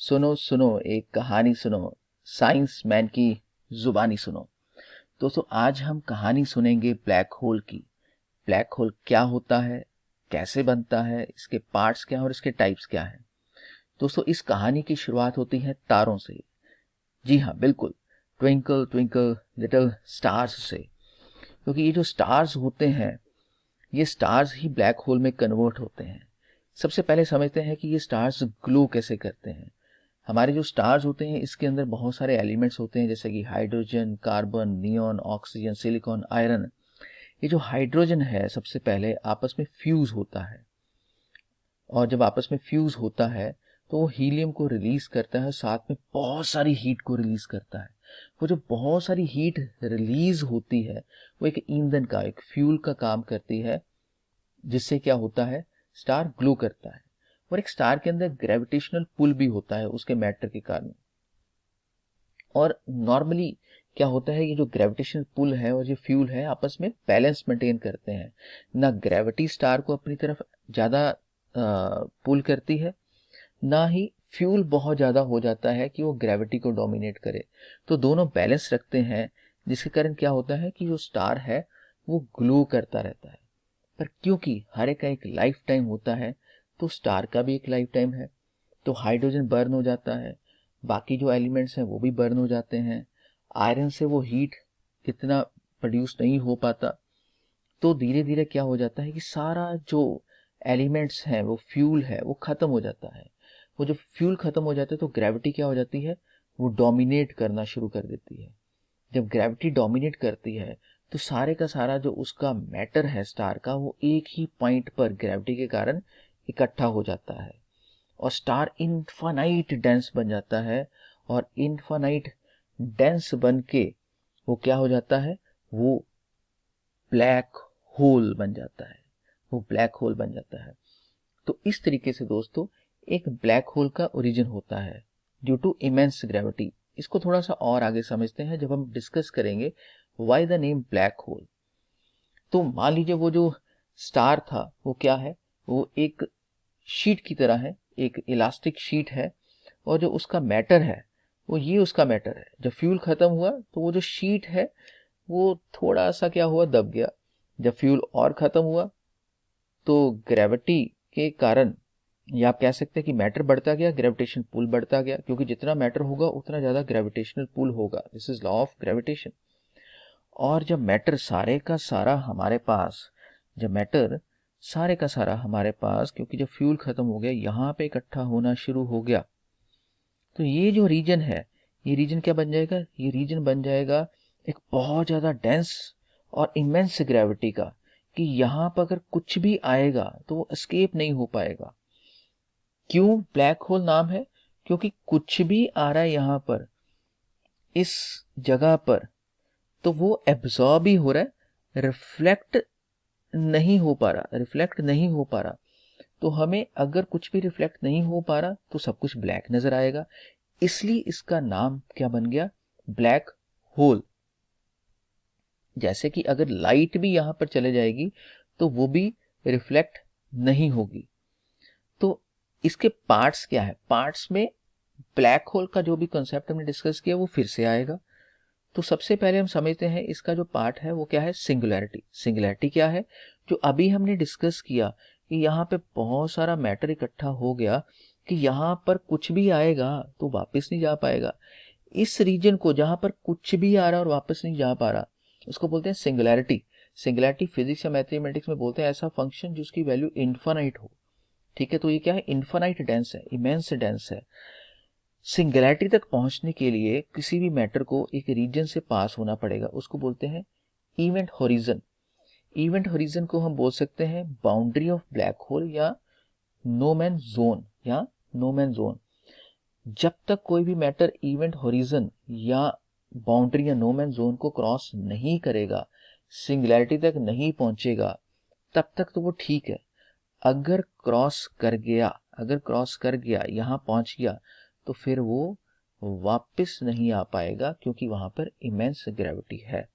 सुनो सुनो एक कहानी सुनो, साइंस मैन की जुबानी सुनो। दोस्तों आज हम कहानी सुनेंगे ब्लैक होल की। ब्लैक होल क्या होता है, कैसे बनता है, इसके पार्ट्स क्या हैं और इसके टाइप्स क्या हैं। दोस्तों इस कहानी की शुरुआत होती है तारों से। जी हाँ बिल्कुल, ट्विंकल ट्विंकल लिटिल स्टार्स से। क्योंकि ये जो स्टार्स होते हैं, ये स्टार्स ही ब्लैक होल में कन्वर्ट होते हैं। सबसे पहले समझते हैं कि ये स्टार्स ग्लो कैसे करते हैं। हमारे जो स्टार्स होते हैं इसके अंदर बहुत सारे एलिमेंट्स होते हैं, जैसे कि hydrogen, carbon, neon, oxygen, silicon, iron. ये जो हाइड्रोजन है सबसे पहले आपस में फ्यूज होता है, और जब आपस में फ्यूज होता है तो वो हीलियम को रिलीज करता है, साथ में बहुत सारी हीट को रिलीज करता है। वो जो बहुत सारी हीट रिलीज होती है वो एक ईंधन का, एक फ्यूल का काम करती है, जिससे क्या होता है, स्टार ग्लो करता है। और एक स्टार के अंदर ग्रेविटेशनल पुल भी होता है उसके मैटर के कारण। और नॉर्मली क्या होता है, ये जो ग्रेविटेशनल पुल है और ये फ्यूल है आपस में बैलेंस मेंटेन करते हैं। ना ग्रेविटी स्टार को अपनी तरफ ज़्यादा पुल करती है, ना ही फ्यूल बहुत ज़्यादा हो जाता है कि वो ग्रेविटी को डोमिनेट करे। तो दोनों बैलेंस रखते हैं, जिसके कारण क्या होता है कि जो स्टार है वो ग्लो करता रहता है। पर क्योंकि हर एक का एक लाइफ टाइम होता है, तो स्टार का भी एक लाइफ टाइम है। तो हाइड्रोजन बर्न हो जाता है, बाकी जो एलिमेंट्स हैं वो भी बर्न हो जाते हैं। आयरन से वो हीट इतना प्रोड्यूस नहीं हो पाता। तो धीरे धीरे क्या हो जाता है कि सारा जो एलिमेंट्स हैं, वो फ्यूल है, वो खत्म हो जाता है। वो जब फ्यूल खत्म हो जाता है तो ग्रेविटी क्या हो जाती है, वो डोमिनेट करना शुरू कर देती है। जब ग्रेविटी डोमिनेट करती है तो सारे का सारा जो उसका मैटर है स्टार का, वो एक ही पॉइंट पर ग्रेविटी के कारण इकट्ठा हो जाता है, और स्टार इनफाइनाइट डेंस बन जाता है। और इनफाइनाइट डेंस बन के वो क्या हो जाता है, वो ब्लैक होल बन जाता है। वो ब्लैक होल बन जाता है। तो इस तरीके से दोस्तों एक ब्लैक होल का ओरिजिन होता है ड्यू टू इमेंस ग्रेविटी। इसको थोड़ा सा और आगे समझते हैं जब हम डिस्कस करेंगे why the name black hole. तो मान लीजिए वो जो स्टार था वो क्या है, वो एक शीट की तरह है, एक इलास्टिक शीट है। और जो उसका मैटर है वो ये उसका मैटर है। जब फ्यूल खत्म हुआ तो वो जो शीट है वो थोड़ा सा क्या हुआ, दब गया। जब फ्यूल और खत्म हुआ तो ग्रेविटी के कारण, या आप कह सकते हैं कि मैटर बढ़ता गया, ग्रेविटेशन पुल बढ़ता गया, क्योंकि जितना मैटर होगा उतना ज्यादा ग्रेविटेशनल पुल होगा। This is law of gravitation. और जब मैटर सारे का सारा हमारे पास, जब मैटर सारे का सारा हमारे पास, क्योंकि जब फ्यूल खत्म हो गया यहाँ पे इकट्ठा होना शुरू हो गया, तो ये जो रीजन है, ये रीजन क्या बन जाएगा, ये रीजन बन जाएगा एक बहुत ज्यादा डेंस और इमेंस ग्रेविटी का, कि यहाँ पर अगर कुछ भी आएगा तो वो एस्केप नहीं हो पाएगा। क्यों ब्लैक होल नाम है, क्योंकि कुछ भी आ रहा है यहाँ पर इस जगह पर, तो वो एब्जॉर्ब ही हो रहा है, रिफ्लेक्ट नहीं हो पा रहा, रिफ्लेक्ट नहीं हो पा रहा। तो हमें अगर कुछ भी रिफ्लेक्ट नहीं हो पा रहा तो सब कुछ ब्लैक नजर आएगा। इसलिए इसका नाम क्या बन गया, ब्लैक होल। जैसे कि अगर लाइट भी यहां पर चले जाएगी तो वो भी रिफ्लेक्ट नहीं होगी। तो इसके पार्ट्स क्या है, पार्ट्स में ब्लैक होल का जो भी कॉन्सेप्ट हमने डिस्कस किया वो फिर से आएगा। तो सबसे पहले हम समझते हैं इसका जो पार्ट है वो क्या है, सिंगुलैरिटी। सिंगुलैरिटी क्या है, जो अभी हमने डिस्कस किया कि यहाँ पे बहुत सारा मैटर इकट्ठा हो गया, कि यहाँ पर कुछ भी आएगा तो वापस नहीं जा पाएगा। इस रीजन को जहां पर कुछ भी आ रहा और वापस नहीं जा पा रहा, उसको बोलते हैं सिंगुलैरिटी। सिंगुलैरिटी फिजिक्स या मैथमेटिक्स में बोलते हैं ऐसा फंक्शन जिसकी वैल्यू इन्फानाइट हो। ठीक है, तो ये क्या है, इन्फानाइट डेंस है, इमेंस डेंस है। सिंगुलैरिटी तक पहुंचने के लिए किसी भी मैटर को एक रीजन से पास होना पड़ेगा, उसको बोलते हैं इवेंट होरिजन। इवेंट होरिजन को हम बोल सकते हैं बाउंड्री ऑफ ब्लैक होल, या नो मैन जोन, या नो मैन जोन। जब तक कोई भी मैटर इवेंट होरिजन या बाउंड्री या नो मैन जोन को क्रॉस नहीं करेगा, सिंगुलैरिटी तक नहीं पहुंचेगा, तब तक तो वो ठीक है। अगर क्रॉस कर गया, अगर क्रॉस कर गया, यहां पहुंच गया, तो फिर वो वापस नहीं आ पाएगा, क्योंकि वहां पर इमेंस ग्रेविटी है।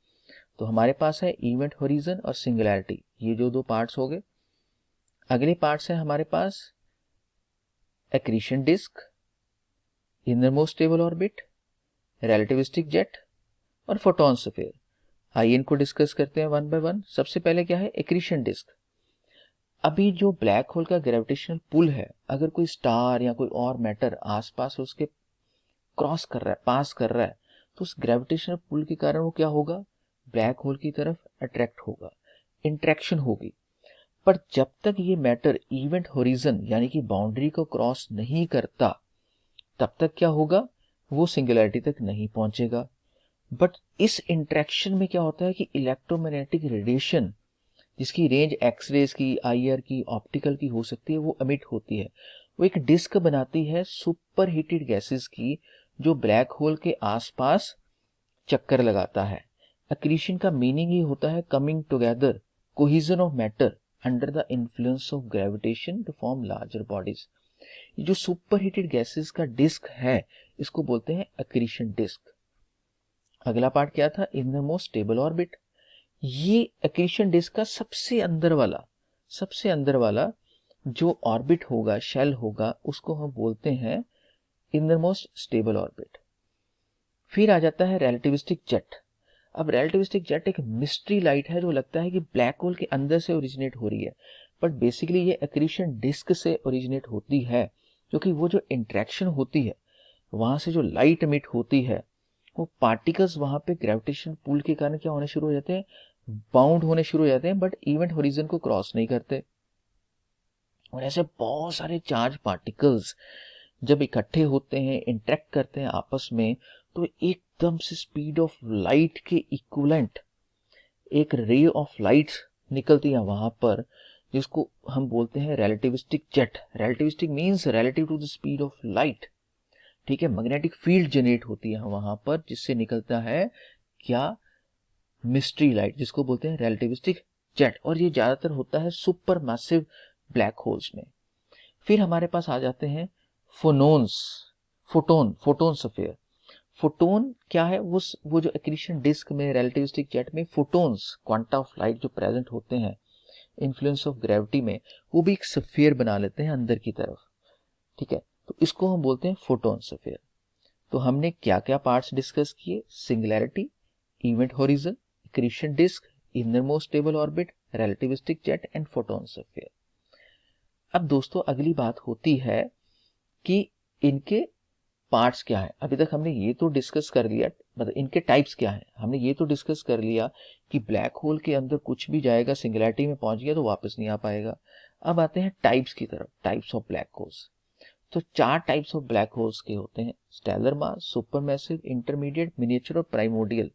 तो हमारे पास है इवेंट होरिजन और सिंगुलैरिटी, ये जो दो पार्ट्स हो गए। अगले पार्ट्स है हमारे पास accretion disc, innermost stable orbit, relativistic jet और फोटॉन स्फीयर। आइए इनको डिस्कस करते हैं वन बाय वन। सबसे पहले क्या है, एक्रीशन डिस्क। अभी जो ब्लैक होल का ग्रेविटेशनल पुल है, अगर कोई स्टार या कोई और मैटर आसपास उसके क्रॉस कर रहा है, पास कर रहा है, तो उस ग्रेविटेशनल पुल के कारण वो क्या होगा, ब्लैक होल की तरफ अट्रैक्ट होगा, इंट्रैक्शन होगी। पर जब तक ये मैटर इवेंट होरिजन यानी कि बाउंड्री को क्रॉस नहीं करता, तब तक क्या होगा, वो सिंगुलैरिटी तक नहीं पहुंचेगा। बट इस इंट्रैक्शन में क्या होता है कि इलेक्ट्रोमैग्नेटिक रेडिएशन, जिसकी रेंज एक्सरेज की, आईआर की, ऑप्टिकल की हो सकती है, वो एमिट होती है। वो एक डिस्क बनाती है सुपर हीटेड गैसेस की, जो ब्लैक होल के आसपास चक्कर लगाता है। अक्रीशन का मीनिंग ही होता है coming together, cohesion of matter under the influence of gravitation to form larger bodies. ये जो सुपर हीटेड गैसेस का डिस्क है, इसको बोलते हैं अक्रीशन डिस्क। अगला पार्ट क्या था, इनरमोस्ट स्टेबल ऑर्बिट। ये अक्रीशन डिस्क का सबसे अंदर वाला जो ऑर्बिट होगा, शेल होगा, उसको हम बोलते हैं इनरमोस्ट स्टेबल ऑर्बिट। फिर आ जाता है रिलेटिविस्टिक जेट। अब रिलेटिविस्टिक जेट एक मिस्ट्री लाइट है जो लगता है कि ब्लैक होल के अंदर से ओरिजिनेट हो रही है, बट बेसिकली ये अक्रीशन डिस्क से ओरिजिनेट होती है, क्योंकि वो जो इंट्रैक्शन होती है, वहां से जो लाइट एमिट होती है, वो पार्टिकल्स वहां पे ग्रेविटेशन पुल के कारण क्या होने शुरू हो जाते हैं, बाउंड होने शुरू हो जाते हैं, बट इवेंट होरिजन को क्रॉस नहीं करते। और ऐसे बहुत सारे चार्ज पार्टिकल्स जब इकट्ठे होते हैं, इंटरेक्ट करते हैं आपस में, तो एकदम से स्पीड ऑफ लाइट के इक्विवेलेंट एक रे ऑफ लाइट निकलती है वहां पर, जिसको हम बोलते हैं relativistic jet. Relativistic means relative to the speed of light. ठीक है, मैग्नेटिक फील्ड जनरेट होती है वहां पर, जिससे निकलता है क्या, मिस्ट्री लाइट, जिसको बोलते हैं रिलेटिविस्टिक जेट। और ये ज्यादातर होता है सुपर मैसिव ब्लैक होल्स में। फिर हमारे पास आ जाते हैं फोनोन्स, फोटोन स्फीयर। फोटोन क्या है, वो जो एक्रीशन डिस्क में, रिलेटिविस्टिक जेट में फोटोन्स, क्वांटा ऑफ लाइट जो प्रेजेंट होते हैं इन्फ्लुएंस ऑफ ग्रेविटी में, वो भी एक स्फीयर बना लेते हैं अंदर की तरफ। ठीक है, तो इसको हम बोलते हैं फोटोन स्फीयर। तो हमने क्या क्या पार्ट्स डिस्कस किए, singularity, event horizon, accretion disc, innermost stable orbit, relativistic jet and photon sphere. अब दोस्तों अगली बात होती है कि इनके पार्ट्स क्या है। अभी तक हमने ये तो डिस्कस कर लिया, मतलब इनके टाइप्स क्या है, हमने ये तो डिस्कस कर लिया कि ब्लैक होल के अंदर कुछ भी जाएगा, सिंगुलैरिटी में पहुंच गया तो वापस नहीं आ पाएगा। अब आते हैं टाइप्स की तरफ, टाइप्स ऑफ ब्लैक होल्स। तो 4 टाइप्स ऑफ ब्लैक होल्स के होते हैं, stellar mass, supermassive, intermediate, miniature और प्राइमोर्डियल।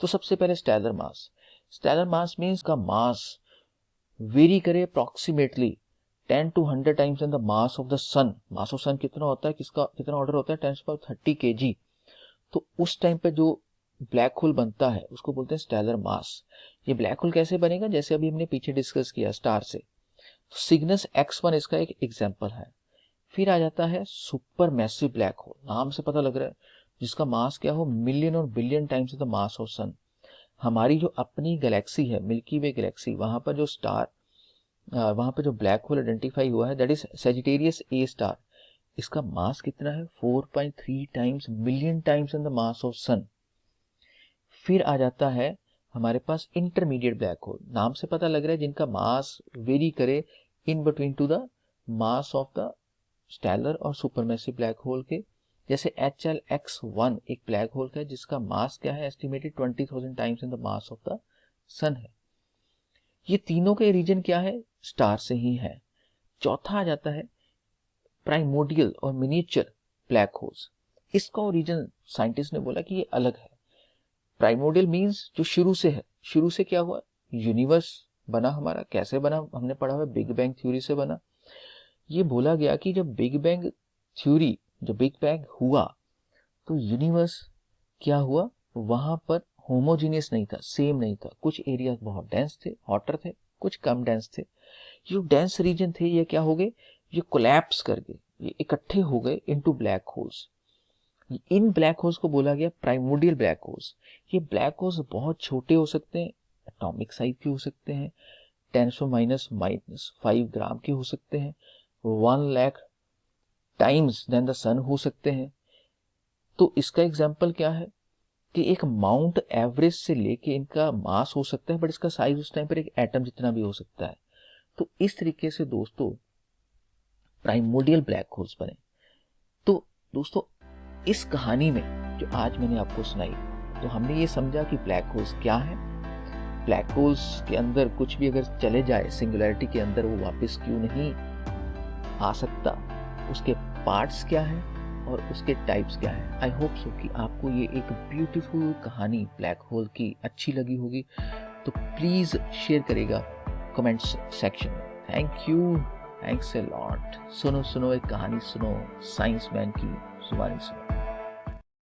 तो सबसे पहले stellar mass. Stellar mass means का मास वेरी करे approximately 10 to 100 times in the mass of the sun. Mass of sun कितना होता है, किसका कितना ऑर्डर होता है, 10⁻30 kg। तो उस टाइम पे जो ब्लैक होल बनता है उसको बोलते हैं स्टेलर मास। ये ब्लैक होल कैसे बनेगा, जैसे अभी हमने पीछे डिस्कस किया स्टार से, तो सिग्नस X1 इसका एक एग्जांपल है। फिर आ जाता है सुपर मैसिव ब्लैक होल, नाम से पता लग रहा है, जिसका मास क्या हो, मिलियन और billion times the mass of sun. हमारी जो अपनी गैलेक्सी है, मिल्की वे गैलेक्सी, वहां पर जो स्टार, वहां पर जो ब्लैक होल आइडेंटिफाई हुआ है, that is Sagittarius A star. इसका मास कितना है, 4.3 times, million times in the mass of sun. फिर आ जाता है हमारे पास इंटरमीडिएट ब्लैक होल, नाम से पता लग रहा है जिनका मास वेरी करे in between to the mass of the stellar और सुपरमैसिव ब्लैक होल के। जैसे HLX1 एक ब्लैक होल का है जिसका मास क्या है, estimated 20,000 times in the mass of the sun है। ये तीनों के रीजन क्या है, स्टार से ही है। चौथा आ जाता है प्राइमोर्डियल और मिनिएचर ब्लैक होल्स। इसका ओरिजिन साइंटिस्ट ने बोला कि ये अलग है। प्राइमोर्डियल मींस जो शुरू से है, शुरू से क्या हुआ, यूनिवर्स बना हमारा, कैसे बना, हमने पढ़ा हुआ बिग बैंग थ्योरी से बना। ये बोला गया कि जब बिग बैंग थ्योरी, जब बिग बैंग हुआ, तो यूनिवर्स क्या हुआ, वहां पर होमोजीनियस नहीं था, सेम नहीं था। कुछ एरिया बहुत डेंस थे, हॉटर थे, कुछ कम डेंस थे। जो डेंस रीजन थे ये क्या हो गए, ये कोलैप्स कर गए, ये इकट्ठे हो गए इनटू ब्लैक होल्स। इन ब्लैक होल्स को बोला गया प्राइमोर्डियल ब्लैक होल्स। ये ब्लैक होल्स बहुत छोटे हो सकते हैं, एटॉमिक साइज के हो सकते हैं, 10⁻⁻⁵ ग्राम के हो सकते हैं, 1 लाख टाइम्स देन द सन हो सकते हैं। तो इसका एग्जाम्पल क्या है कि एक माउंट एवरेस्ट से लेके इनका मास हो सकता है, बट इसका साइज उस टाइम पर एक एटम जितना भी हो सकता है। तो इस तरीके से दोस्तों प्राइमोर्डियल ब्लैक होल्स बने। तो दोस्तों इस कहानी में जो आज मैंने आपको सुनाई, तो हमने ये समझा कि ब्लैक होल्स क्या है, ब्लैक होल्स के अंदर कुछ भी अगर चले जाए सिंगुलैरिटी के अंदर, वो वापस क्यों नहीं आ सकता, उसके पार्ट्स क्या हैं और उसके टाइप्स क्या हैं। आई होप सो कि आपको ये एक ब्यूटीफुल कहानी ब्लैक होल की अच्छी लगी होगी। तो प्लीज शेयर करेगा कमेंट सेक्शन में। Thank you, thanks a lot. सुनो सुनो एक कहानी सुनो, साइंस मैन की जुबानी सुनो।